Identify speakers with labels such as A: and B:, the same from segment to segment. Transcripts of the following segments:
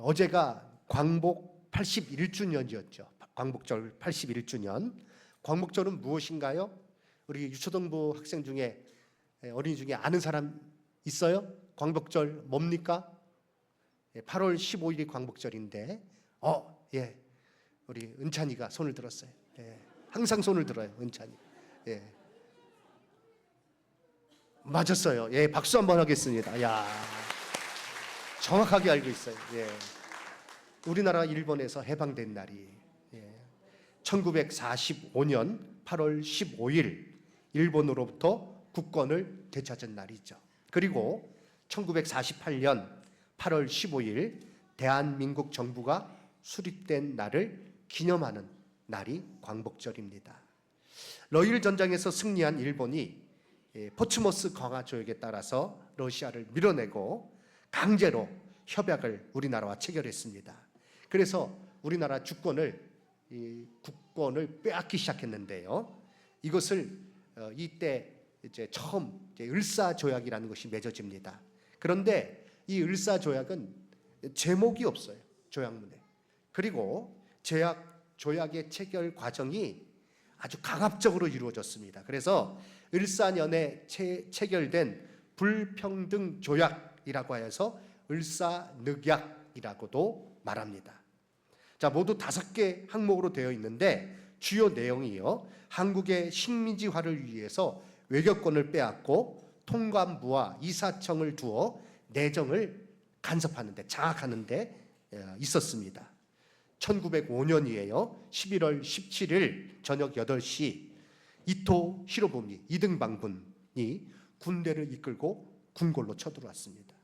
A: 어제가 광복 81주년이었죠. 광복절 81주년. 광복절은 무엇인가요? 우리 유초등부 학생 중에, 어린이 중에 아는 사람 있어요? 광복절 뭡니까? 8월 15일이 광복절인데, 예, 우리 은찬이가 손을 들었어요. 예, 항상 손을 들어요, 은찬이. 예, 맞았어요. 예, 박수 한번 하겠습니다. 야, 정확하게 알고 있어요. 예, 우리나라 일본에서 해방된 날이 1945년 8월 15일 일본으로부터 국권을 되찾은 날이죠. 그리고 1948년 8월 15일 대한민국 정부가 수립된 날을 기념하는 날이 광복절입니다. 러일 전장에서 승리한 일본이 포츠모스 강화 조약에 따라서 러시아를 밀어내고 강제로 협약을 우리나라와 체결했습니다. 그래서 우리나라 주권을, 국권을 빼앗기 시작했는데요. 이것을 이때 이제 처음 을사조약이라는 것이 맺어집니다. 그런데 이 을사조약은 제목이 없어요, 조약문에. 그리고 조약의 체결 과정이 아주 강압적으로 이루어졌습니다. 그래서 을사년에 체결된 불평등 조약이라고 해서 을사늑약이라고도 말합니다. 자, 모두 5개 항목으로 되어 있는데 주요 내용이요, 한국의 식민지화를 위해서 외교권을 빼앗고 통관부와 이사청을 두어 내정을 간섭하는데, 장악하는데 있었습니다. 1905년이에요. 11월 17일 저녁 8시 이토 히로부미 2등 방군이 군대를 이끌고 궁궐로 쳐들어왔습니다.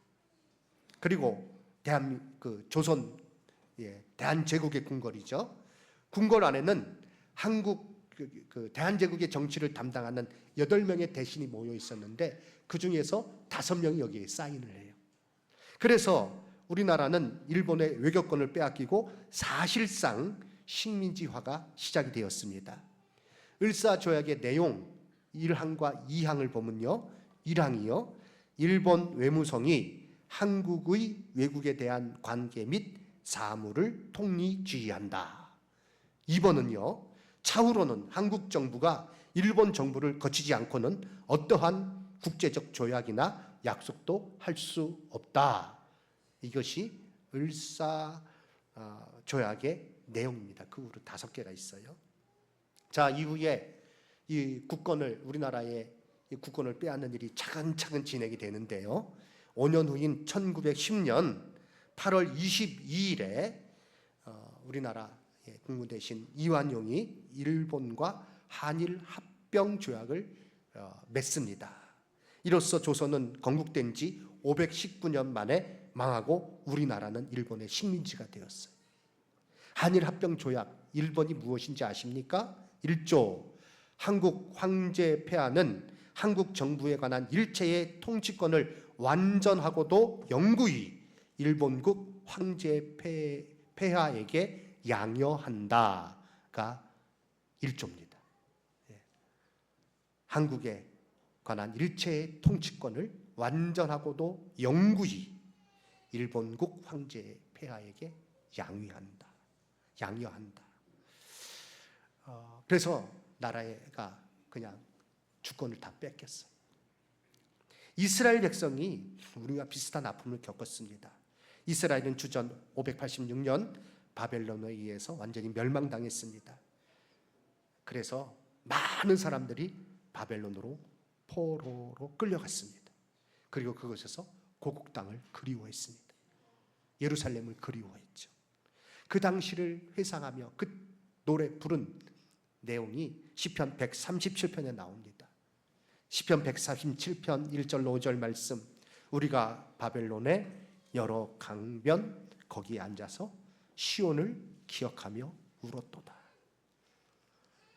A: 그리고 조선, 대한제국의 궁궐이죠. 궁궐 안에는 한국 대한제국의 정치를 담당하는 8명의 대신이 모여 있었는데 그 중에서 5명이 여기에 사인을 해요. 그래서 우리나라는 일본의 외교권을 빼앗기고 사실상 식민지화가 시작이 되었습니다. 을사조약의 내용 1항과 2항을 보면요, 1항이요, 일본 외무성이 한국의 외국에 대한 관계 및 사무를 통리주의한다. 2번은요, 차후로는 한국 정부가 일본 정부를 거치지 않고는 어떠한 국제적 조약이나 약속도 할 수 없다. 이것이 을사조약의 내용입니다. 그 후로 5개가 있어요. 자, 이후에 우리나라의 이 국권을 빼앗는 일이 차근차근 진행이 되는데요. 5년 후인 1910년 8월 22일에 우리나라 국무 대신 이완용이 일본과 한일 합병 조약을 맺습니다. 이로써 조선은 건국된 지 519년 만에 망하고 우리나라는 일본의 식민지가 되었어요. 한일 합병 조약 1번이 무엇인지 아십니까? 1조 한국 황제 폐하는 한국 정부에 관한 일체의 통치권을 완전하고도 영구히 일본국 황제 폐하에게 양여한다가 1조입니다. 한국에 관한 일체의 통치권을 완전하고도 영구히 일본국 황제 폐하에게 양여한다. 그래서 나라가 그냥 주권을 다 뺏겼어요. 이스라엘 백성이 우리와 비슷한 아픔을 겪었습니다. 이스라엘은 주전 586년 바벨론에 의해서 완전히 멸망당했습니다. 그래서 많은 사람들이 바벨론으로 포로로 끌려갔습니다. 그리고 그곳에서 고국 땅을 그리워했습니다. 예루살렘을 그리워했죠. 그 당시를 회상하며 그 노래 부른 내용이 시편 137편에 나옵니다. 시편 137편 1절 5절 말씀, 우리가 바벨론의 여러 강변 거기에 앉아서 시온을 기억하며 울었도다.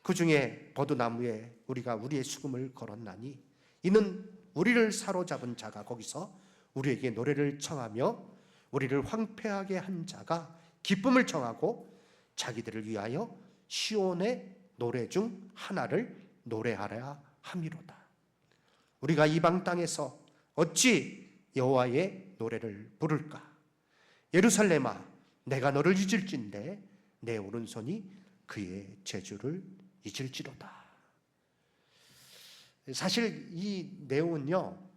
A: 그 중에 버드나무에 우리가 우리의 수금을 걸었나니 이는 우리를 사로잡은 자가 거기서 우리에게 노래를 청하며 우리를 황폐하게 한 자가 기쁨을 청하고 자기들을 위하여 시온의 노래 중 하나를 노래하라 함이로다. 우리가 이방 땅에서 어찌 여호와의 노래를 부를까? 예루살렘아 내가 너를 잊을진데 내 오른손이 그의 재주를 잊을지로다. 사실 이 내용은요,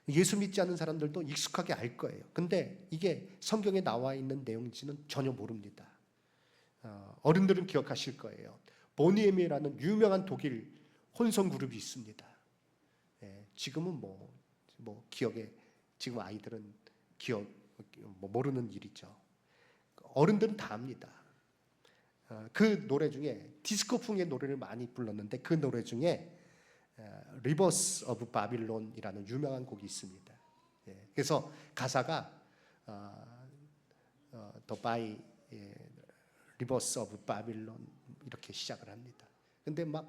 A: 예수 믿지 않는 사람들도 익숙하게 알 거예요. 근데 이게 성경에 나와 있는 내용인지는 전혀 모릅니다. 어른들은 기억하실 거예요. 보니에미라는 유명한 독일 혼성 그룹이 있습니다. 지금은 기억에, 지금 아이들은 기억 모르는 일이죠. 어른들은 다 압니다. 그 노래 중에 디스코풍의 노래를 많이 불렀는데 그 노래 중에 리버스 오브 바빌론이라는 유명한 곡이 있습니다. 그래서 가사가 The by 리버스 오브 바빌론 이렇게 시작을 합니다. 근데 막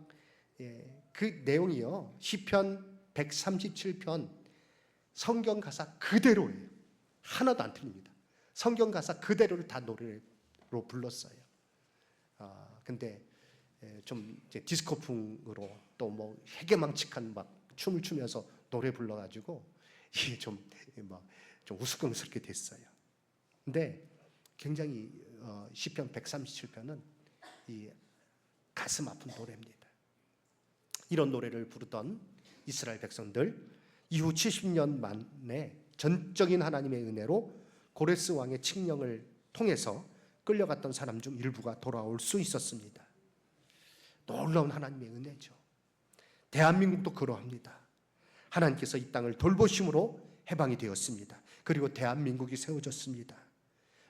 A: 그 내용이요, 시편 137편 성경 가사 그대로예요. 하나도 안 틀립니다. 성경 가사 그대로를 다 노래로 불렀어요. 근데 좀 이제 디스코풍으로 또 해괴망측한 막 춤을 추면서 노래 불러가지고 이게 좀 우스꽝스럽게 됐어요. 근데 굉장히 시편 137편은 이 가슴 아픈 노래입니다. 이런 노래를 부르던 이스라엘 백성들, 이후 70년 만에 전적인 하나님의 은혜로 고레스 왕의 칙령을 통해서 끌려갔던 사람 중 일부가 돌아올 수 있었습니다. 놀라운 하나님의 은혜죠. 대한민국도 그러합니다. 하나님께서 이 땅을 돌보심으로 해방이 되었습니다. 그리고 대한민국이 세워졌습니다.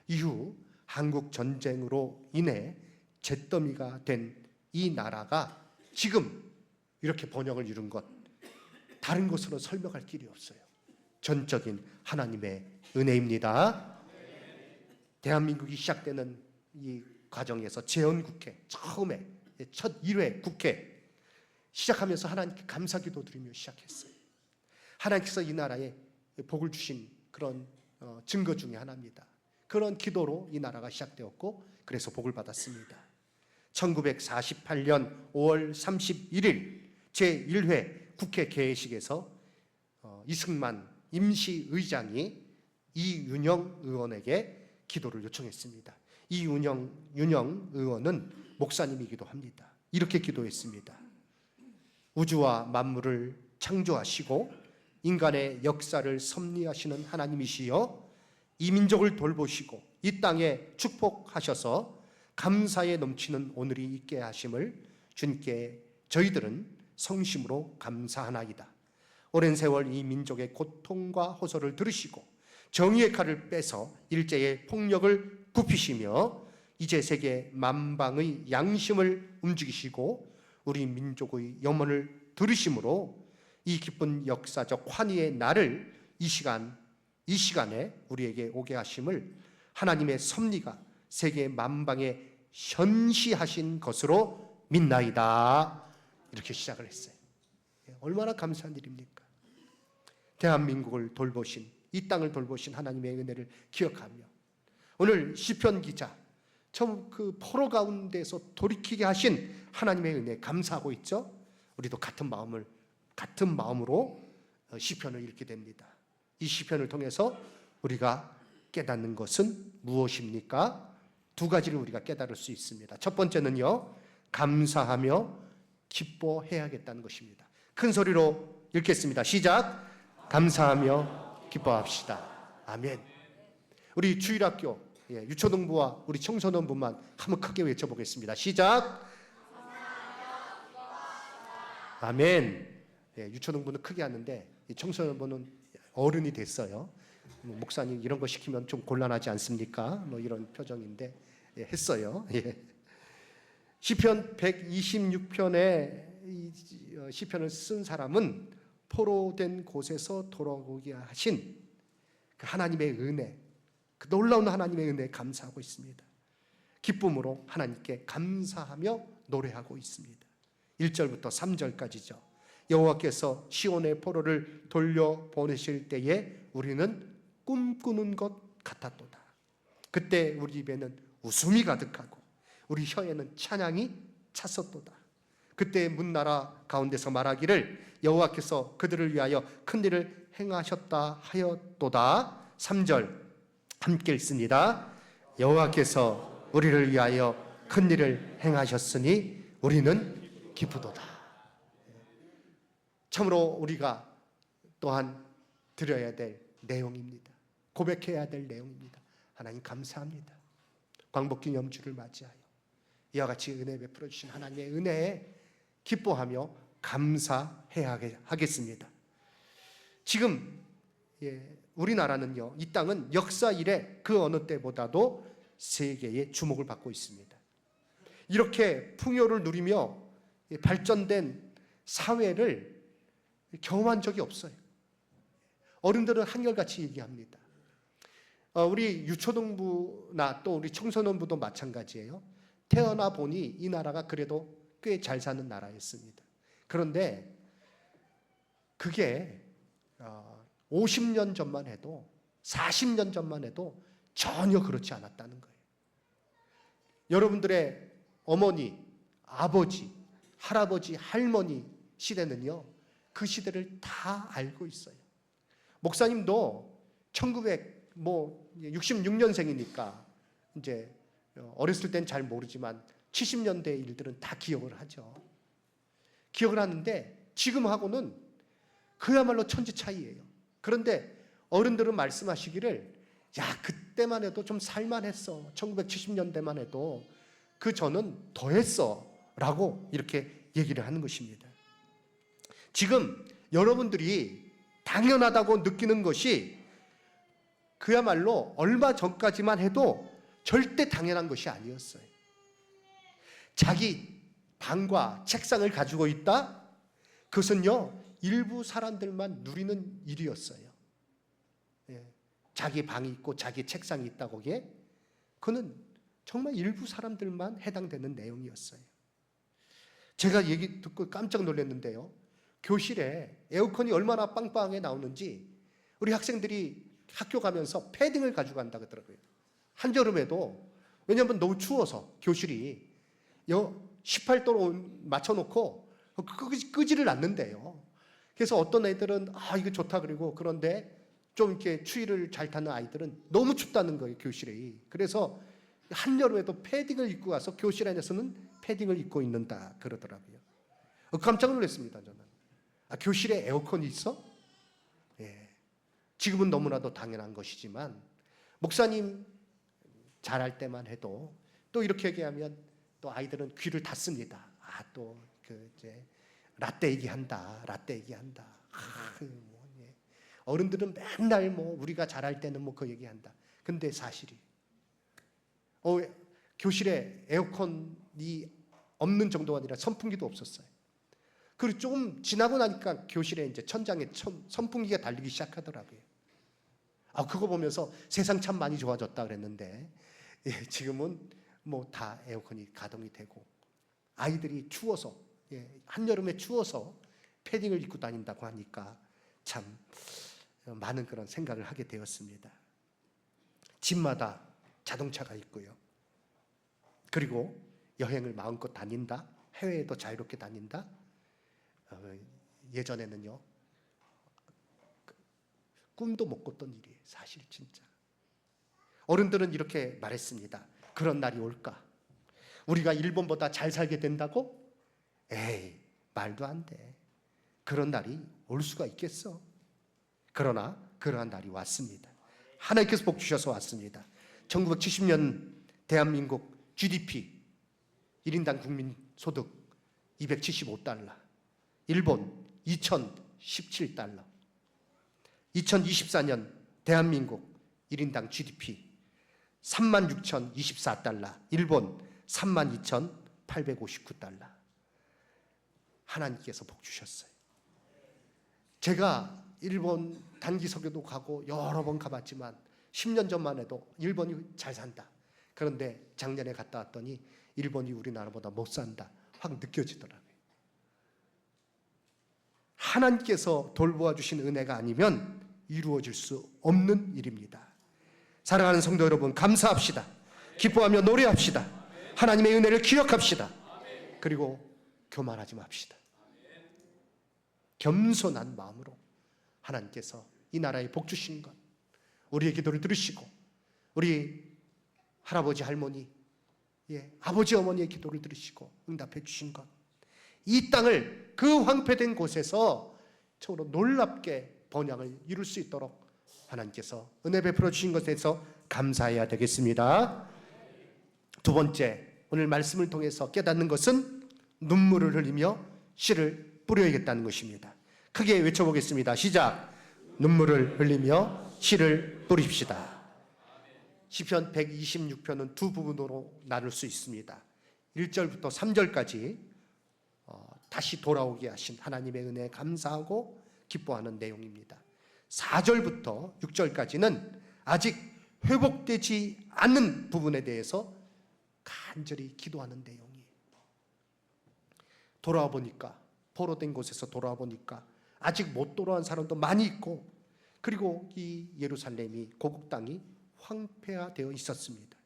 A: 이후 한국 전쟁으로 인해 잿더미가 된 이 나라가 지금 이렇게 번영을 이룬 것, 다른 것으로 설명할 길이 없어요. 전적인 하나님의 은혜입니다. 대한민국이 시작되는 이 과정에서 재헌국회 처음에 첫 1회 국회 시작하면서 하나님께 감사기도 드리며 시작했어요. 하나님께서 이 나라에 복을 주신 그런 증거 중에 하나입니다. 그런 기도로 이 나라가 시작되었고 그래서 복을 받았습니다. 1948년 5월 31일 제1회 국회 개회식에서 이승만 임시의장이 이윤영 의원에게 기도를 요청했습니다. 이윤영 의원은 목사님이기도 합니다. 이렇게 기도했습니다. 우주와 만물을 창조하시고 인간의 역사를 섭리하시는 하나님이시여, 이 민족을 돌보시고 이 땅에 축복하셔서 감사에 넘치는 오늘이 있게 하심을 주님께 저희들은 성심으로 감사하나이다. 오랜 세월 이 민족의 고통과 호소를 들으시고 정의의 칼을 빼서 일제의 폭력을 굽히시며 이제 세계 만방의 양심을 움직이시고 우리 민족의 염원을 들으심으로 이 기쁜 역사적 환희의 날을 이 시간에 우리에게 오게 하심을 하나님의 섭리가 세계 만방에 현시하신 것으로 믿나이다. 이렇게 시작을 했어요. 얼마나 감사한 일입니까? 대한민국을 돌보신, 이 땅을 돌보신 하나님의 은혜를 기억하며 오늘 시편 기자 처음 그 포로 가운데서 돌이키게 하신 하나님의 은혜 감사하고 있죠. 우리도 같은 마음으로 시편을 읽게 됩니다. 이 시편을 통해서 우리가 깨닫는 것은 무엇입니까? 두 가지를 우리가 깨달을 수 있습니다. 첫 번째는요, 감사하며 기뻐해야겠다는 것입니다. 큰 소리로 읽겠습니다. 시작. 감사하며 기뻐합시다. 아멘. 우리 주일학교 유초등부와 우리 청소년부만 한번 크게 외쳐보겠습니다. 시작. 아멘. 유초등부는 크게 하는데 청소년부는 어른이 됐어요. 목사님 이런 거 시키면 좀 곤란하지 않습니까? 이런 표정인데 했어요. 시편 126편에 시편을 쓴 사람은 포로된 곳에서 돌아오게 하신 그 하나님의 은혜, 그 놀라운 하나님의 은혜에 감사하고 있습니다. 기쁨으로 하나님께 감사하며 노래하고 있습니다. 1절부터 3절까지죠. 여호와께서 시온의 포로를 돌려보내실 때에 우리는 꿈꾸는 것 같았도다. 그때 우리 입에는 웃음이 가득하고 우리 혀에는 찬양이 찼었도다. 그때 문나라 가운데서 말하기를 여호와께서 그들을 위하여 큰 일을 행하셨다 하였도다. 3절 함께 읽습니다. 여호와께서 우리를 위하여 큰 일을 행하셨으니 우리는 기쁘도다. 참으로 우리가 또한 드려야 될 내용입니다. 고백해야 될 내용입니다. 하나님 감사합니다. 광복기념주를 맞이하여 이와 같이 은혜 베풀어 주신 하나님의 은혜에 기뻐하며 감사해야 하겠습니다. 지금 우리나라는요, 이 땅은 역사 이래 그 어느 때보다도 세계의 주목을 받고 있습니다. 이렇게 풍요를 누리며 발전된 사회를 경험한 적이 없어요. 어른들은 한결같이 얘기합니다. 우리 유초등부나 또 우리 청소년부도 마찬가지예요. 태어나 보니 이 나라가 그래도 꽤 잘 사는 나라였습니다. 그런데 그게 50년 전만 해도 40년 전만 해도 전혀 그렇지 않았다는 거예요. 여러분들의 어머니, 아버지, 할아버지, 할머니 시대는요, 그 시대를 다 알고 있어요. 목사님도 1966년생이니까 이제 어렸을 땐 잘 모르지만 70년대 일들은 다 기억을 하죠. 기억을 하는데 지금하고는 그야말로 천지 차이예요. 그런데 어른들은 말씀하시기를, 야, 그때만 해도 좀 살만했어. 1970년대만 해도 그 전은 더했어 라고 이렇게 얘기를 하는 것입니다. 지금 여러분들이 당연하다고 느끼는 것이 그야말로 얼마 전까지만 해도 절대 당연한 것이 아니었어요. 자기 방과 책상을 가지고 있다? 그것은요, 일부 사람들만 누리는 일이었어요. 자기 방이 있고 자기 책상이 있다고 하기에 그는 정말 일부 사람들만 해당되는 내용이었어요. 제가 얘기 듣고 깜짝 놀랐는데요, 교실에 에어컨이 얼마나 빵빵하게 나오는지 우리 학생들이 학교 가면서 패딩을 가지고 간다고 하더라고요. 한여름에도. 왜냐하면 너무 추워서 교실이 18도로 맞춰놓고 끄지를 않는데요. 그래서 어떤 애들은 이거 좋다 그러고, 그런데 좀 이렇게 추위를 잘 타는 아이들은 너무 춥다는 거예요, 교실에. 그래서 한여름에도 패딩을 입고 와서 교실 안에서는 패딩을 입고 있는다 그러더라고요. 깜짝 놀랐습니다, 저는. 교실에 에어컨이 있어? 지금은 너무나도 당연한 것이지만 목사님 잘할 때만 해도 또 이렇게 얘기하면 또 아이들은 귀를 닫습니다. 또 이제 라떼 얘기한다. 어른들은 맨날 우리가 잘할 때는 그 얘기한다. 근데 사실이 교실에 에어컨이 없는 정도가 아니라 선풍기도 없었어요. 그리고 조금 지나고 나니까 교실에 이제 천장에 선풍기가 달리기 시작하더라고요. 그거 보면서 세상 참 많이 좋아졌다 그랬는데, 지금은 다 에어컨이 가동이 되고 아이들이 추워서, 한여름에 추워서 패딩을 입고 다닌다고 하니까 참 많은 그런 생각을 하게 되었습니다. 집마다 자동차가 있고요. 그리고 여행을 마음껏 다닌다. 해외에도 자유롭게 다닌다. 예전에는요, 꿈도 못 꿨던 일이에요. 사실 진짜. 어른들은 이렇게 말했습니다. 그런 날이 올까? 우리가 일본보다 잘 살게 된다고? 에이, 말도 안 돼. 그런 날이 올 수가 있겠어? 그러나 그러한 날이 왔습니다. 하나님께서 복 주셔서 왔습니다. 1970년 대한민국 GDP 1인당 국민소득 275달러, 일본 2017달러. 2024년 대한민국 1인당 GDP 36,024달러, 일본 32,859달러. 하나님께서 복 주셨어요. 제가 일본 단기 설교도 가고 여러 번 가봤지만 10년 전만 해도 일본이 잘 산다. 그런데 작년에 갔다 왔더니 일본이 우리나라보다 못 산다. 확 느껴지더라고요. 하나님께서 돌보아 주신 은혜가 아니면 이루어질 수 없는 일입니다. 사랑하는 성도 여러분, 감사합시다. 기뻐하며 노래합시다. 하나님의 은혜를 기억합시다. 그리고 교만하지 맙시다. 겸손한 마음으로 하나님께서 이 나라에 복 주시는 것, 우리의 기도를 들으시고 우리 할아버지 할머니, 아버지 어머니의 기도를 들으시고 응답해 주신 것, 이 땅을 그 황폐된 곳에서 참으로 놀랍게 번영을 이룰 수 있도록 하나님께서 은혜 베풀어 주신 것에서 감사해야 되겠습니다. 두 번째, 오늘 말씀을 통해서 깨닫는 것은 눈물을 흘리며 씨를 뿌려야겠다는 것입니다. 크게 외쳐보겠습니다. 시작. 눈물을 흘리며 씨를 뿌립시다. 시편 126편은 두 부분으로 나눌 수 있습니다. 1절부터 3절까지 다시 돌아오게 하신 하나님의 은혜에 감사하고 기뻐하는 내용입니다. 4절부터 6절까지는 아직 회복되지 않은 부분에 대해서 간절히 기도하는 내용이에요. 돌아와 보니까, 포로된 곳에서 돌아와 보니까 아직 못 돌아온 사람도 많이 있고, 그리고 이 예루살렘이, 고국 땅이 황폐화되어 있었습니다.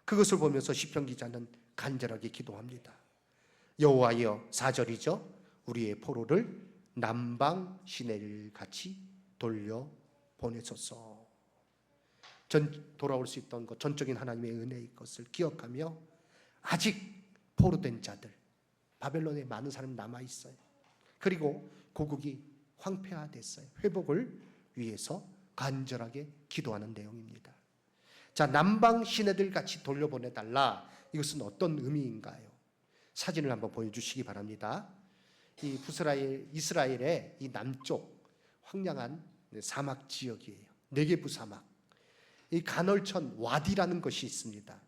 A: 그것을 보면서 시편 기자는 간절하게 기도합니다. 여호와여, 4절이죠. 우리의 포로를 남방 시내를 같이 돌려 보내소서. 돌아올 수 있던 것, 전적인 하나님의 은혜의 것을 기억하며 아직 포로된 자들, 바벨론에 많은 사람이 남아있어요. 그리고 고국이 황폐화됐어요. 회복을 위해서 간절하게 기도하는 내용입니다. 자, 남방 시내들 같이 돌려보내달라. 이것은 어떤 의미인가요? 사진을 한번 보여주시기 바랍니다. 이 이스라엘의 이 남쪽 황량한 사막 지역이에요. 네게부 사막. 이 간헐천 와디라는 것이 있습니다.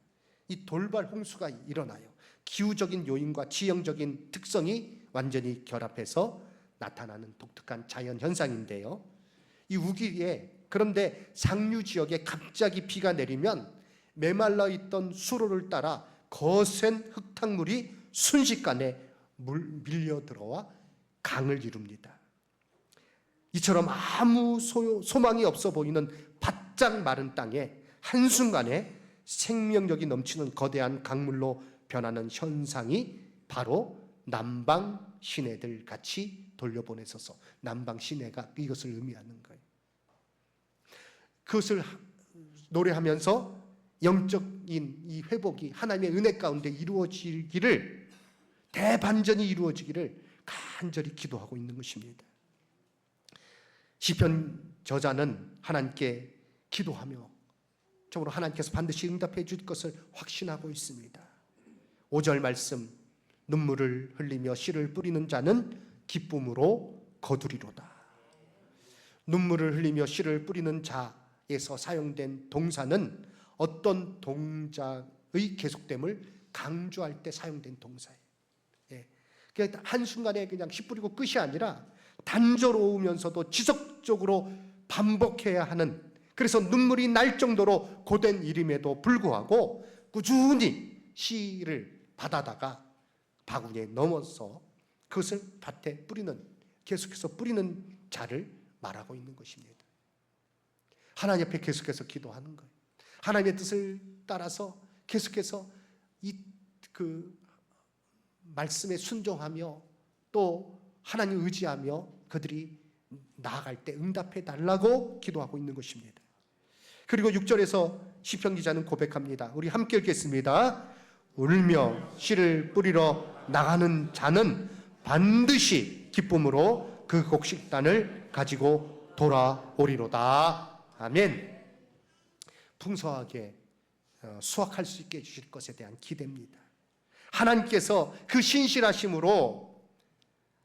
A: 이 돌발 홍수가 일어나요. 기후적인 요인과 지형적인 특성이 완전히 결합해서 나타나는 독특한 자연 현상인데요. 이 우기에, 그런데 상류 지역에 갑자기 비가 내리면 메말라 있던 수로를 따라 거센 흙탕물이 순식간에 밀려 들어와 강을 이룹니다. 이처럼 아무 소망이 없어 보이는 바짝 마른 땅에 한순간에 생명력이 넘치는 거대한 강물로 변하는 현상이 바로 남방 시내들 같이 돌려보내소서. 남방 시내가 이것을 의미하는 거예요. 그것을 노래하면서 영적인 이 회복이 하나님의 은혜 가운데 이루어지기를, 대반전이 이루어지기를 간절히 기도하고 있는 것입니다. 시편 저자는 하나님께 기도하며 정말로 하나님께서 반드시 응답해 줄 것을 확신하고 있습니다. 5절 말씀, 눈물을 흘리며 씨를 뿌리는 자는 기쁨으로 거두리로다. 눈물을 흘리며 씨를 뿌리는 자에서 사용된 동사는 어떤 동작의 계속됨을 강조할 때 사용된 동사예요. 한순간에 그냥 씨 뿌리고 끝이 아니라 단조로우면서도 지속적으로 반복해야 하는, 그래서 눈물이 날 정도로 고된 일임에도 불구하고 꾸준히 씨를 받아다가 바구니에 넣어서 그것을 밭에 뿌리는, 계속해서 뿌리는 자를 말하고 있는 것입니다. 하나님 앞에 계속해서 기도하는 거예요. 하나님의 뜻을 따라서 계속해서 그 말씀에 순종하며 또 하나님 의지하며 그들이 나아갈 때 응답해 달라고 기도하고 있는 것입니다. 그리고 6절에서 시편 기자는 고백합니다. 우리 함께 읽겠습니다. 울며 씨를 뿌리러 나가는 자는 반드시 기쁨으로 그 곡식단을 가지고 돌아오리로다. 아멘. 풍성하게 수확할 수 있게 해주실 것에 대한 기대입니다. 하나님께서 그 신실하심으로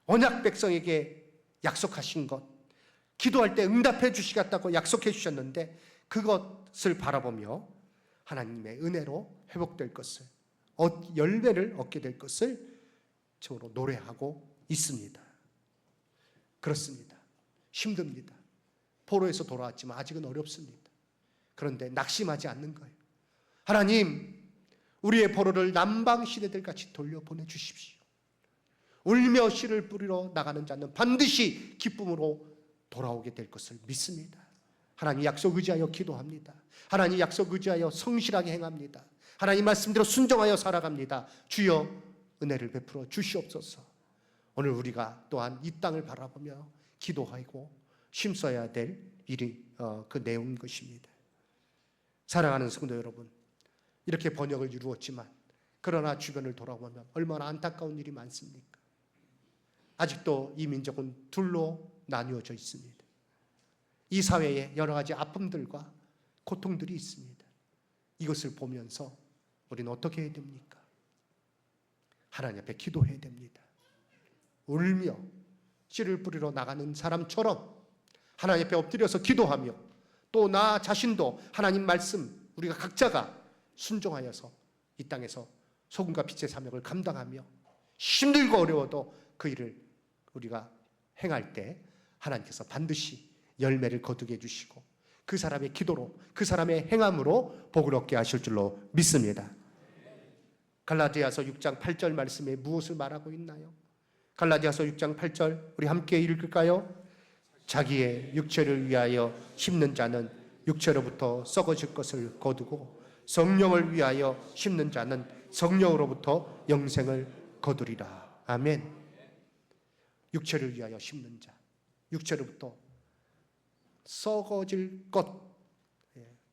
A: 언약 백성에게 약속하신 것, 기도할 때 응답해 주시겠다고 약속해 주셨는데 그것을 바라보며 하나님의 은혜로 회복될 것을, 열매를 얻게 될 것을 저로 노래하고 있습니다. 그렇습니다. 힘듭니다. 포로에서 돌아왔지만 아직은 어렵습니다. 그런데 낙심하지 않는 거예요. 하나님, 우리의 포로를 남방 시내들 같이 돌려보내 주십시오. 울며 씨를 뿌리러 나가는 자는 반드시 기쁨으로 돌아오게 될 것을 믿습니다. 하나님 약속 의지하여 기도합니다. 하나님 약속 의지하여 성실하게 행합니다. 하나님 말씀대로 순종하여 살아갑니다. 주여 은혜를 베풀어 주시옵소서. 오늘 우리가 또한 이 땅을 바라보며 기도하고 힘써야 될 일이 그 내용인 것입니다. 사랑하는 성도 여러분, 이렇게 번영을 이루었지만 그러나 주변을 돌아보면 얼마나 안타까운 일이 많습니까? 아직도 이 민족은 둘로 나뉘어져 있습니다. 이 사회에 여러 가지 아픔들과 고통들이 있습니다. 이것을 보면서 우리는 어떻게 해야 됩니까? 하나님 앞에 기도해야 됩니다. 울며 씨를 뿌리러 나가는 사람처럼 하나님 앞에 엎드려서 기도하며 또 나 자신도 하나님 말씀 우리가 각자가 순종하여서 이 땅에서 소금과 빛의 사명을 감당하며 힘들고 어려워도 그 일을 우리가 행할 때 하나님께서 반드시 열매를 거두게 해주시고 그 사람의 기도로 그 사람의 행함으로 복을 얻게 하실 줄로 믿습니다. 갈라디아서 6장 8절 말씀에 무엇을 말하고 있나요? 갈라디아서 6장 8절 우리 함께 읽을까요? 자기의 육체를 위하여 심는 자는 육체로부터 썩어질 것을 거두고 성령을 위하여 심는 자는 성령으로부터 영생을 거두리라. 아멘. 육체를 위하여 심는 자, 육체로부터 썩어질 것,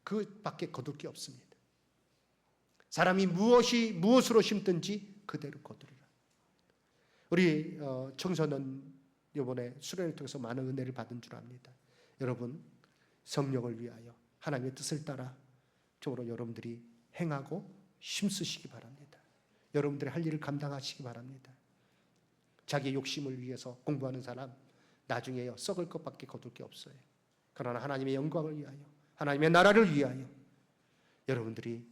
A: 그 밖에 거둘 게 없습니다. 사람이 무엇으로 심든지 그대로 거두리라. 우리 청소년 이번에 수련을 통해서 많은 은혜를 받은 줄 압니다. 여러분, 성령을 위하여 하나님의 뜻을 따라 적으로 여러분들이 행하고 힘쓰시기 바랍니다. 여러분들이 할 일을 감당하시기 바랍니다. 자기의 욕심을 위해서 공부하는 사람 나중에요 썩을 것밖에 거둘 게 없어요. 그러나 하나님의 영광을 위하여 하나님의 나라를 위하여 여러분들이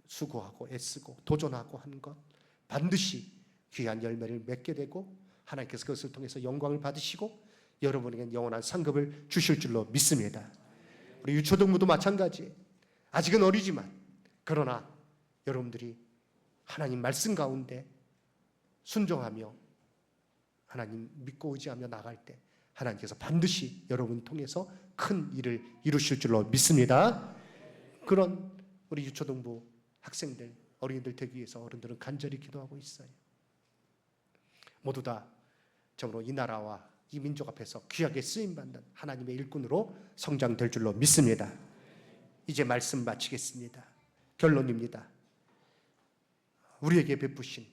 A: 수고하고 애쓰고 도전하고 하는 것 반드시 귀한 열매를 맺게 되고 하나님께서 그것을 통해서 영광을 받으시고 여러분에게 영원한 상급을 주실 줄로 믿습니다. 우리 유초등부도 마찬가지예요. 아직은 어리지만 그러나 여러분들이 하나님 말씀 가운데 순종하며 하나님 믿고 의지하며 나갈 때 하나님께서 반드시 여러분 통해서 큰 일을 이루실 줄로 믿습니다. 그런 우리 유초등부 학생들, 어린이들 되기 위해서 어른들은 간절히 기도하고 있어요. 모두 다 정말로 이 나라와 이 민족 앞에서 귀하게 쓰임받는 하나님의 일꾼으로 성장될 줄로 믿습니다. 이제 말씀 마치겠습니다. 결론입니다. 우리에게 베푸신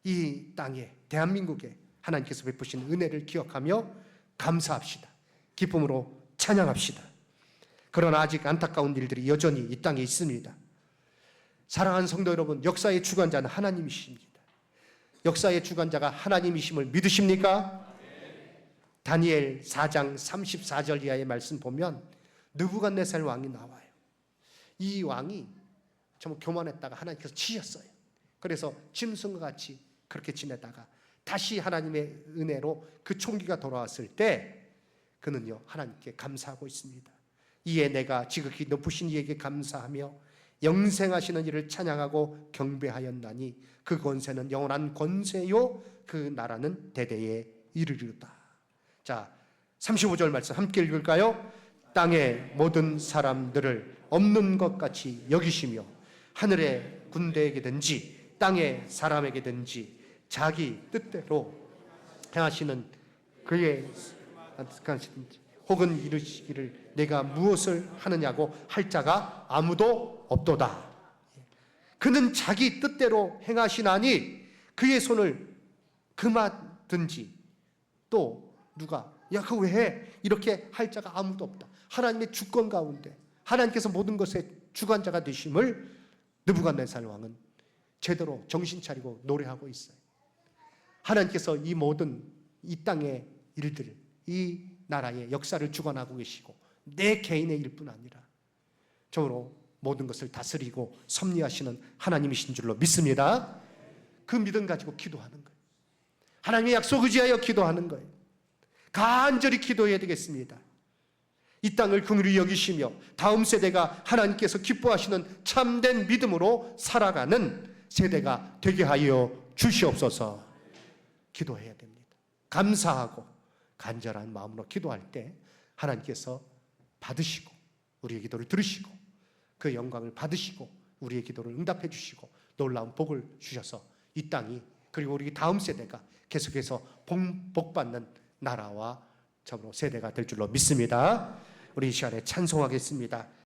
A: 이 땅에 대한민국에 하나님께서 베푸신 은혜를 기억하며 감사합시다. 기쁨으로 찬양합시다. 그러나 아직 안타까운 일들이 여전히 이 땅에 있습니다. 사랑하는 성도 여러분, 역사의 주관자는 하나님이십니다. 역사의 주관자가 하나님이심을 믿으십니까? 다니엘 4장 34절 이하의 말씀 보면 느부갓네살 왕이 나와요. 이 왕이 정말 교만했다가 하나님께서 치셨어요. 그래서 짐승과 같이 그렇게 지내다가 다시 하나님의 은혜로 그 총기가 돌아왔을 때 그는요 하나님께 감사하고 있습니다. 이에 내가 지극히 높으신 이에게 감사하며 영생하시는 이를 찬양하고 경배하였나니 그 권세는 영원한 권세요 그 나라는 대대에 이르리로다. 자, 35절 말씀 함께 읽을까요? 땅의 모든 사람들을 없는 것 같이 여기시며 하늘의 군대에게든지 땅의 사람에게든지 자기 뜻대로 행하시는 그의 혹은 이르시기를 내가 무엇을 하느냐고 할 자가 아무도 없도다. 그는 자기 뜻대로 행하시나니 그의 손을 금하든지 또 누가 야 그거 왜 해? 이렇게 할 자가 아무도 없다. 하나님의 주권 가운데 하나님께서 모든 것의 주관자가 되심을 느부갓네살 왕은 제대로 정신 차리고 노래하고 있어요. 하나님께서 이 모든 이 땅의 일들, 이 나라의 역사를 주관하고 계시고 내 개인의 일뿐 아니라 저로 모든 것을 다스리고 섭리하시는 하나님이신 줄로 믿습니다. 그 믿음 가지고 기도하는 거예요. 하나님의 약속 의지하여 기도하는 거예요. 간절히 기도해야 되겠습니다. 이 땅을 긍휼히 여기시며 다음 세대가 하나님께서 기뻐하시는 참된 믿음으로 살아가는 세대가 되게 하여 주시옵소서. 기도해야 됩니다. 감사하고 간절한 마음으로 기도할 때 하나님께서 받으시고 우리의 기도를 들으시고 그 영광을 받으시고 우리의 기도를 응답해 주시고 놀라운 복을 주셔서 이 땅이 그리고 우리 다음 세대가 계속해서 복받는 나라와 세대가 될 줄로 믿습니다. 우리 이 시간에 찬송하겠습니다.